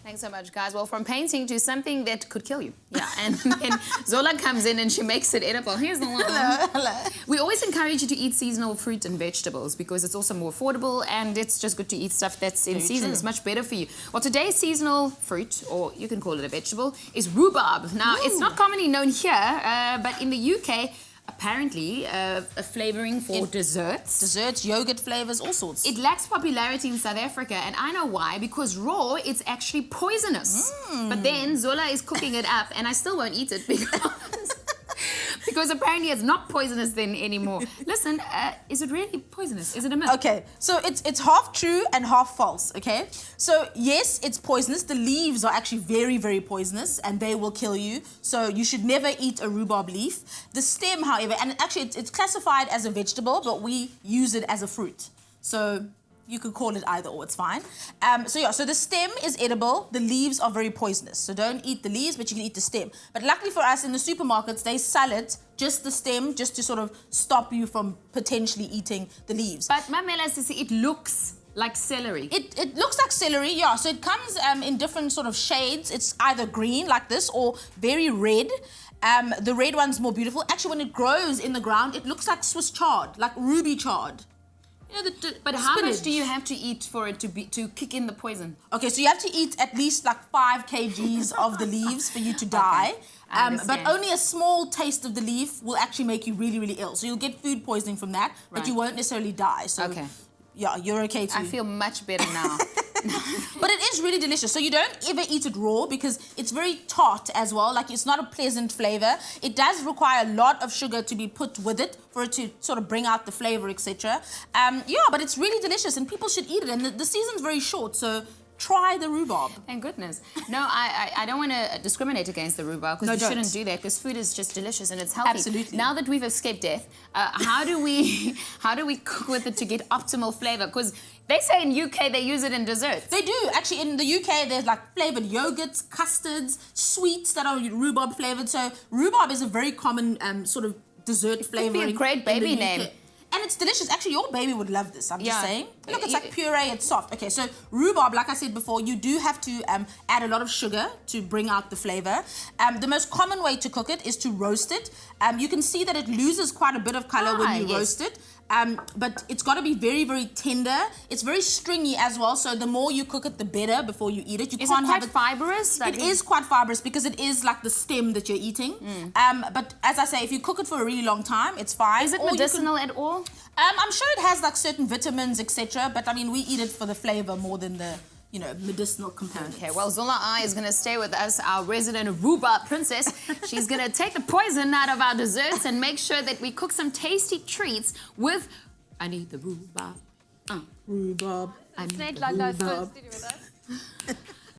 Thanks so much, guys. Well, from painting to something that could kill you. Yeah, and then Zola comes in and she makes it edible. Here's the one. Hello. We always encourage you to eat seasonal fruit and vegetables because it's also more affordable and it's just good to eat stuff that's in season. It's much better for you. Well, today's seasonal fruit, or you can call it a vegetable, is rhubarb. Now, it's not commonly known here, but in the UK, apparently a flavouring for desserts. Desserts, yogurt flavours, all sorts. It lacks popularity in South Africa, and I know why, because raw, it's actually poisonous. But then Zola is cooking it up, and I still won't eat it because apparently it's not poisonous then anymore. Listen, is it really poisonous? Is it a myth? Okay, so it's half true and half false, okay? So yes, it's poisonous. The leaves are actually very, very poisonous and they will kill you. So you should never eat a rhubarb leaf. The stem, however, and actually it's classified as a vegetable, but we use it as a fruit. So you could call it either or, it's fine. So the stem is edible. The leaves are very poisonous. So don't eat the leaves, but you can eat the stem. But luckily for us in the supermarkets, they sell it, just the stem, just to sort of stop you from potentially eating the leaves. But Mamela says it looks like celery. It looks like celery, yeah. So it comes in different sort of shades. It's either green like this or very red. The red one's more beautiful. Actually, when it grows in the ground, it looks like Swiss chard, like ruby chard. You know, but how much do you have to eat for it to kick in the poison? Okay, so you have to eat at least like 5 kgs of the leaves for you to die. Okay, but only a small taste of the leaf will actually make you really, really ill. So you'll get food poisoning from that, but you won't necessarily die. So yeah, you're okay too. I feel much better now. But it is really delicious. So you don't ever eat it raw because it's very tart as well. Like, it's not a pleasant flavor. It does require a lot of sugar to be put with it for it to sort of bring out the flavor, etc. Yeah, but it's really delicious and people should eat it. And the season's very short, so try the rhubarb. Thank goodness. No, I don't want to discriminate against the rhubarb because you shouldn't do that because food is just delicious and it's healthy. Absolutely. Now that we've escaped death, how do we cook with it to get optimal flavor? Because they say in UK they use it in desserts. They do. Actually, in the UK, there's like flavored yogurts, custards, sweets that are rhubarb flavored. So rhubarb is a very common sort of dessert flavoring. Could be a great baby name. And it's delicious. Actually, your baby would love this, I'm just saying. Look, it's like puree, it's soft. Okay, so rhubarb, like I said before, you do have to add a lot of sugar to bring out the flavor. The most common way to cook it is to roast it. You can see that it loses quite a bit of color when you roast it. But it's got to be very, very tender. It's very stringy as well, so the more you cook it, the better before you eat it. Is it quite fibrous? It is quite fibrous because it is like the stem that you're eating. But as I say, if you cook it for a really long time, it's fine. Is it medicinal at all? I'm sure it has like certain vitamins, etc. But I mean, we eat it for the flavor more than the medicinal components. Okay, well, Zola is going to stay with us, our resident rhubarb princess. She's going to take the poison out of our desserts and make sure that we cook some tasty treats with... I need the rhubarb. Rhubarb. It's like that first studio with us.